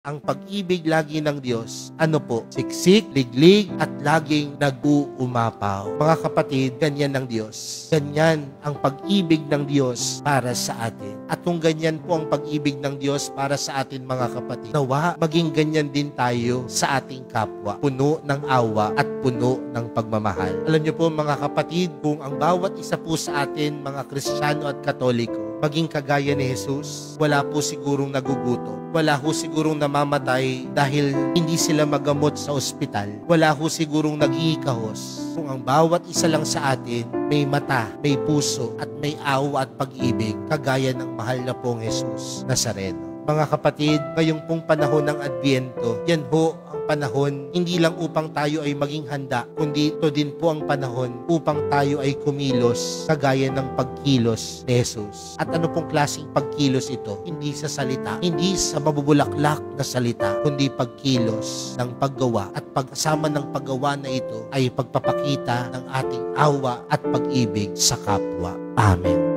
Ang pag-ibig lagi ng Diyos, siksik, liglig, at laging nag-uumapaw. Mga kapatid, ganyan ng Diyos. Ganyan ang pag-ibig ng Diyos para sa atin. At kung ganyan po ang pag-ibig ng Diyos para sa atin, mga kapatid, nawa maging ganyan din tayo sa ating kapwa. Puno ng awa at puno ng pagmamahal. Alam niyo po, mga kapatid, kung ang bawat isa po sa atin, mga Kristiyano at Katoliko, maging kagaya ni Jesus, wala po sigurong nagugutom. Wala ho sigurong namamatay dahil hindi sila magamot sa ospital. Wala ho sigurong nag-iikahos. Kung ang bawat isa lang sa atin may mata, may puso, at may awa at pag-ibig, kagaya ng mahal na pong Jesus Nazareno. Mga kapatid, ngayong pong panahon ng Adbyento, yan ho ang panahon hindi lang upang tayo ay maging handa, kundi ito din po ang panahon upang tayo ay kumilos kagaya ng pagkilos ni Jesus. At ano pong klaseng pagkilos ito? Hindi sa salita, hindi sa mabubulaklak na salita, kundi pagkilos ng paggawa. At pagkasama ng paggawa na ito ay pagpapakita ng ating awa at pag-ibig sa kapwa. Amen.